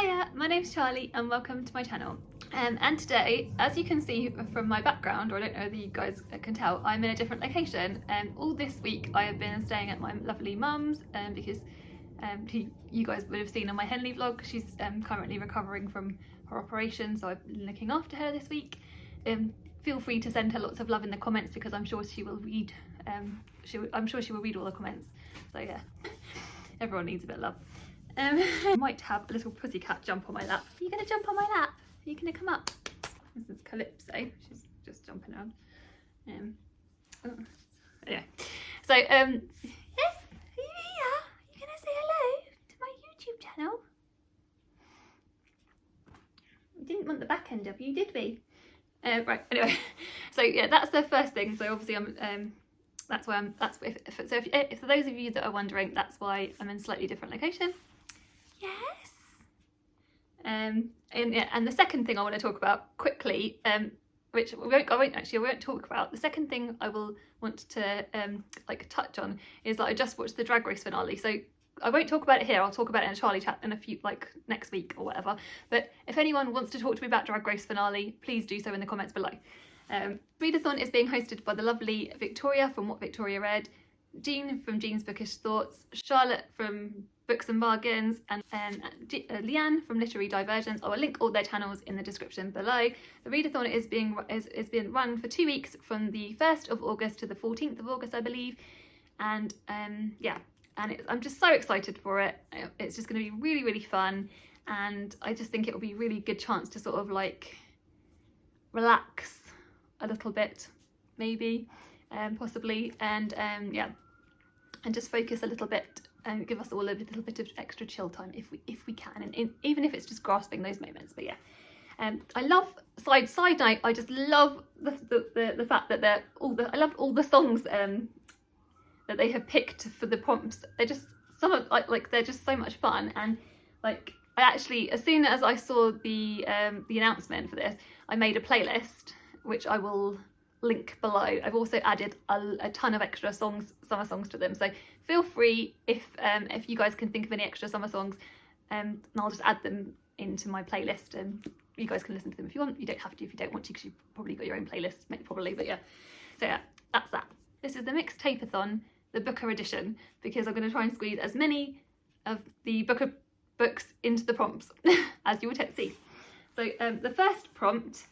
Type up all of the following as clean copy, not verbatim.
Hiya, my name's Charlie and welcome to my channel. And today, as you can see from my background, or I don't know whether you guys can tell, I'm in a different location. All this week I have been staying at my lovely mum's because you guys would have seen on my Henley vlog, she's currently recovering from her operation, so I've been looking after her this week. Feel free to send her lots of love in the comments because I'm sure she will read. I'm sure she will read all the comments. So yeah, everyone needs a bit of love. I might have a little pussycat jump on my lap. Are you going to jump on my lap? Are you going to come up? This is Calypso. She's just jumping around. Yeah. So yes, are you here? Are you going to say hello to my YouTube channel? We didn't want the back end of you, did we? Right. Anyway, so yeah, that's the first thing. So obviously that's why I'm. That's if for those of you that are wondering, that's why I'm in a slightly different location. Yes. And the second thing I want to talk about quickly, which I won't talk about. The second thing I will want to touch on is that I just watched the Drag Race finale. So I won't talk about it here. I'll talk about it in a Charlie chat in a few, next week or whatever. But if anyone wants to talk to me about Drag Race finale, please do so in the comments below. Readathon is being hosted by the lovely Victoria from What Victoria Read, Jean from Jean's Bookish Thoughts, Charlotte from Books and Bargains, and Leanne from Literary Diversions. I will link all their channels in the description below. The Readathon is being run for 2 weeks from the 1st of August to the 14th of August, I believe. And yeah, and I'm just so excited for it. It's just going to be really, really fun. And I just think it will be a really good chance to sort of relax a little bit, maybe, possibly, and yeah, and just focus a little bit and give us all a little bit of extra chill time if we can, and even if it's just grasping those moments. But yeah, I love side note. I just love the fact that I love all the songs that they have picked for the prompts. They're just they're just so much fun. And I actually, as soon as I saw the announcement for this, I made a playlist which I will link below. I've also added a ton of extra summer songs to them, so feel free if you guys can think of any extra summer songs, and I'll just add them into my playlist and you guys can listen to them if you want. You don't have to if you don't want to, because you've probably got your own playlist, probably, but yeah. So yeah, that's that. This is the Mixtape-a-thon, the Booker edition, because I'm going to try and squeeze as many of the Booker books into the prompts as you will see. So the first prompt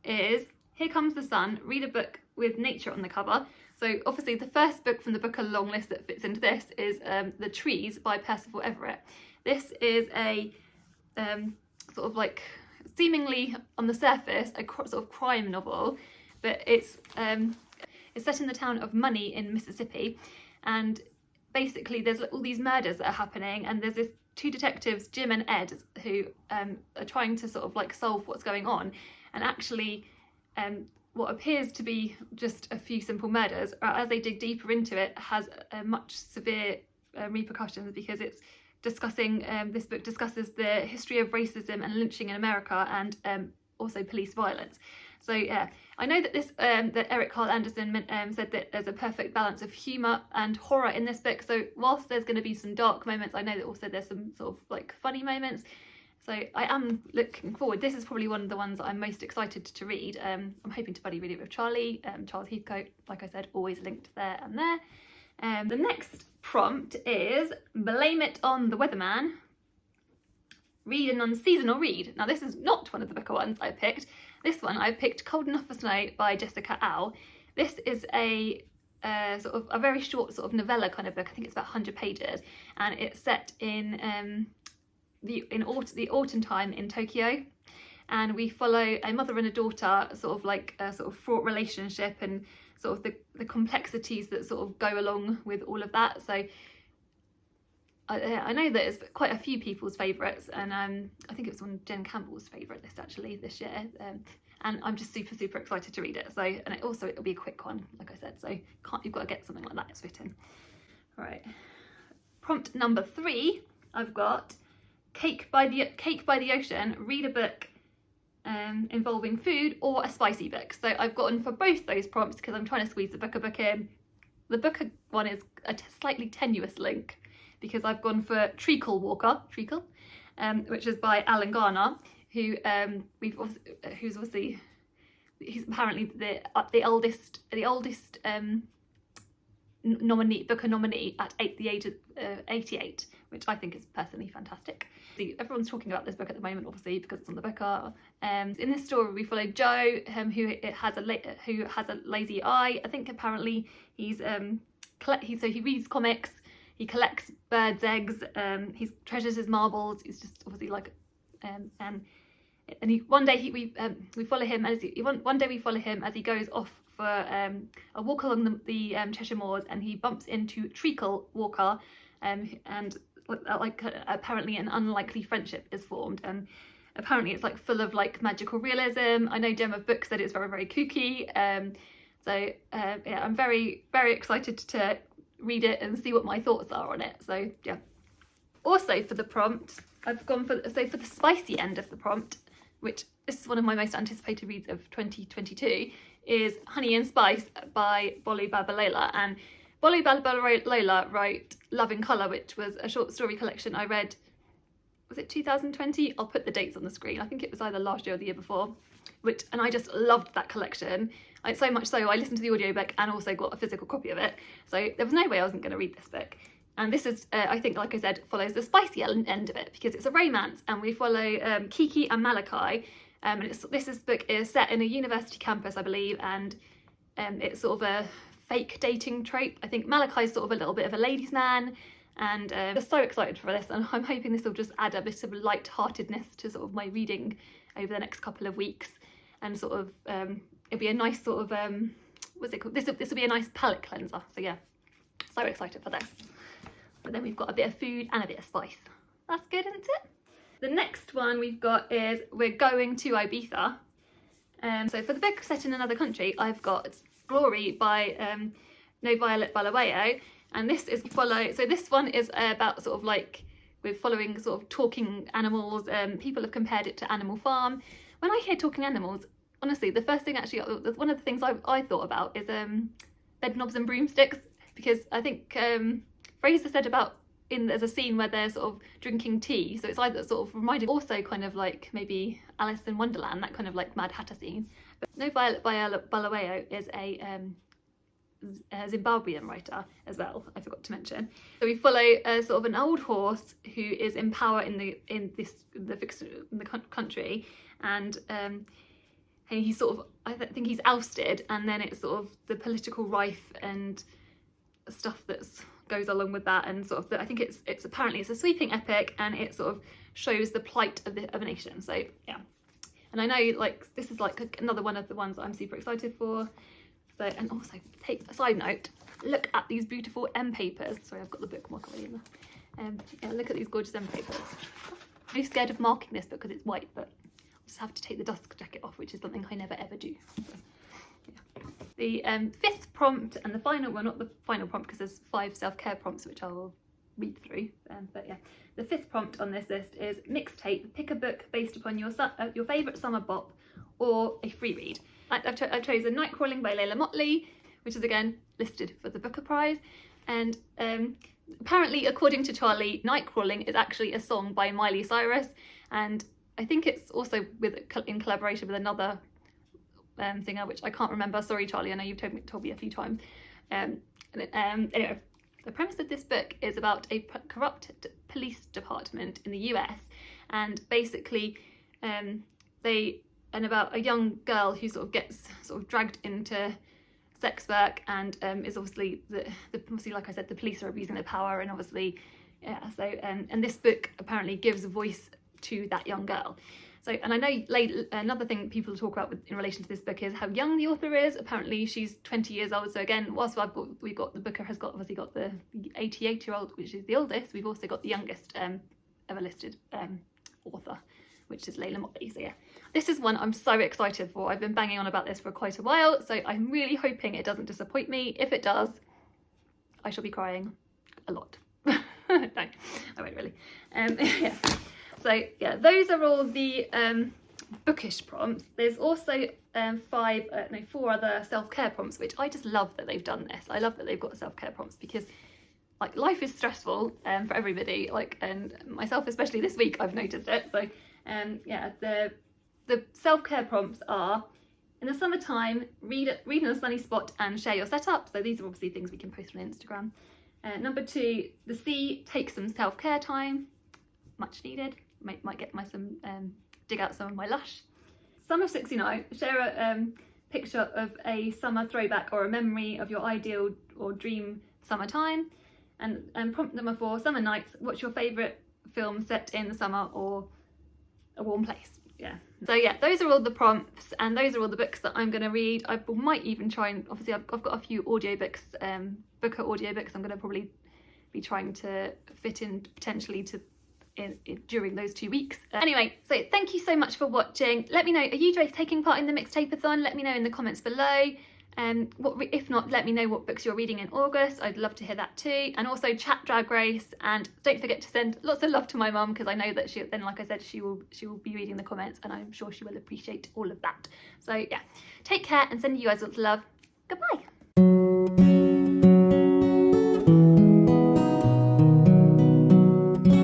is: Here Comes the Sun, read a book with nature on the cover. So obviously the first book from the Booker long list that fits into this is The Trees by Percival Everett. This is a sort of seemingly on the surface a sort of crime novel, but it's set in the town of Money in Mississippi, and basically there's all these murders that are happening, and there's this two detectives, Jim and Ed, who are trying to sort of solve what's going on, and actually what appears to be just a few simple murders, as they dig deeper into it, has much severe repercussions, because it's discussing, this book discusses the history of racism and lynching in America, and also police violence. So yeah, I know that this that Eric Carl Anderson said that there's a perfect balance of humour and horror in this book. So whilst there's going to be some dark moments, I know that also there's some sort of funny moments. So I am looking forward. This is probably one of the ones that I'm most excited to read. I'm hoping to buddy read it with Charlie. Charles Heathcote, like I said, always linked there and there. The next prompt is Blame It On The Weatherman, read an unseasonal read. Now this is not one of the Booker ones I picked. This one I picked Cold Enough for Snow by Jessica Au. This is a sort of a very short sort of novella kind of book. I think it's about 100 pages, and it's set in the autumn time in Tokyo, and we follow a mother and a daughter, sort of a sort of fraught relationship, and sort of the complexities that sort of go along with all of that. So I know that it's quite a few people's favourites, and I think it was one of Jen Campbell's favourite list actually this year, and I'm just super excited to read it. So, and it'll be a quick one, like I said, so you've got to get something like that it's written. Right, prompt number 3, I've got Cake by the Ocean, read a book involving food or a spicy book. So I've gotten for both those prompts because I'm trying to squeeze the Booker book in. The Booker one is a slightly tenuous link because I've gone for Treacle, which is by Alan Garner, who's obviously, he's apparently the oldest Booker nominee at the age of 88, which I think is personally fantastic. Everyone's talking about this book at the moment, obviously, because it's on the Booker. In this story, we follow Joe, who has a lazy eye. I think apparently he reads comics, he collects birds' eggs, he treasures his marbles. He's just obviously like, and one day we follow him as he goes off for a walk along the Cheshire Moors, and he bumps into Treacle Walker, and apparently an unlikely friendship is formed, and apparently it's like full of like magical realism. I know Gem of Books said it's very, very kooky, so yeah, I'm very, very excited to read it and see what my thoughts are on it. So yeah. Also for the prompt, I've gone for the spicy end of the prompt, which this is one of my most anticipated reads of 2022, is Honey and Spice by Bolu Babalola. And Bolu Babalola wrote Love in Colour, which was a short story collection I read, was it 2020? I'll put the dates on the screen. I think it was either last year or the year before, and I just loved that collection. So much so I listened to the audiobook and also got a physical copy of it. So there was no way I wasn't going to read this book. And this is, I think, like I said, follows the spicy end of it, because it's a romance, and we follow Kiki and Malachi. And this book is set in a university campus, I believe, and it's sort of a fake dating trope. I think Malachi's sort of a little bit of a ladies' man, and I'm just so excited for this, and I'm hoping this will just add a bit of light-heartedness to sort of my reading over the next couple of weeks, and sort of it'll be a nice sort of what's it called? This will be a nice palate cleanser. So yeah, so excited for this. But then we've got a bit of food and a bit of spice. That's good, isn't it? The next one we've got is We're Going to Ibiza. So for the book set in another country, I've got Glory by No Violet Bulawayo, and this is this one is about sort of like we're following sort of talking animals. People have compared it to Animal Farm. When I hear talking animals, honestly, the first thing actually, one of the things I thought about is Bed Knobs and Broomsticks, because I think Fraser said about there's a scene where they're sort of drinking tea, so it's either sort of reminded also kind of like maybe Alice in Wonderland, that kind of like Mad Hatter scene. But No Violet Bulawayo is a Zimbabwean writer as well, I forgot to mention. So we follow sort of an old horse who is in power in the country, and he's sort of, I think he's ousted, and then it's sort of the political rife and stuff that's goes along with that, and sort of I think it's apparently it's a sweeping epic, and it sort of shows the plight of a nation. So yeah, and I know like this is like another one of the ones that I'm super excited for. So, and also take a side note, look at these beautiful M papers. Sorry, I've got the bookmark already in there. Yeah, look at these gorgeous M papers. I'm really scared of marking this because it's white, but I'll just have to take the dust jacket off, which is something I never ever do. So, yeah. The fifth prompt and the final, well, not the final prompt because there's 5 self-care prompts which I will read through. But yeah, the fifth prompt on this list is Mixtape. Pick a book based upon your favourite summer bop or a free read. I've chosen Nightcrawling by Leila Mottley, which is again listed for the Booker Prize. And apparently, according to Charlie, Nightcrawling is actually a song by Miley Cyrus, and I think it's also in collaboration with another singer, which I can't remember. Sorry, Charlie, I know you've told me a few times. Anyway, the premise of this book is about a corrupt police department in the US, and basically about a young girl who sort of gets dragged into sex work, and is obviously obviously, like I said, the police are abusing their power, and obviously, yeah. So and this book apparently gives a voice to that young girl. So, and I know another thing people talk about in relation to this book is how young the author is. Apparently, she's 20 years old. So again, whilst the Booker has obviously got the 88-year-old, which is the oldest, we've also got the youngest ever listed author, which is Leila Mottley. So yeah, this is one I'm so excited for. I've been banging on about this for quite a while, so I'm really hoping it doesn't disappoint me. If it does, I shall be crying a lot. No, I won't really. Yeah. So yeah, those are all the bookish prompts. There's also 4 other self-care prompts, which I just love that they've done this. I love that they've got self-care prompts, because like life is stressful for everybody, like, and myself especially this week I've noticed it. So yeah, the self-care prompts are: in the summertime, read in a sunny spot and share your setup. So these are obviously things we can post on Instagram. Number 2, the sea, take some self-care time, much needed. Might get some dig out some of my lush. Summer 69, share a picture of a summer throwback or a memory of your ideal or dream summertime. And prompt number 4, summer nights, what's your favourite film set in the summer or a warm place? Yeah. So yeah, those are all the prompts, and those are all the books that I'm going to read. I might even try and, obviously I've got a few audiobooks, Booker audiobooks I'm going to probably be trying to fit in potentially to during those 2 weeks. Anyway, so thank you so much for watching. Let me know, are you taking part in the Mixtape-a-thon? Let me know in the comments below. If not, let me know what books you're reading in August. I'd love to hear that too. And also chat Drag Race, and don't forget to send lots of love to my mum, because I know that then, like I said, she will be reading the comments, and I'm sure she will appreciate all of that. So yeah, take care and send you guys lots of love. Goodbye.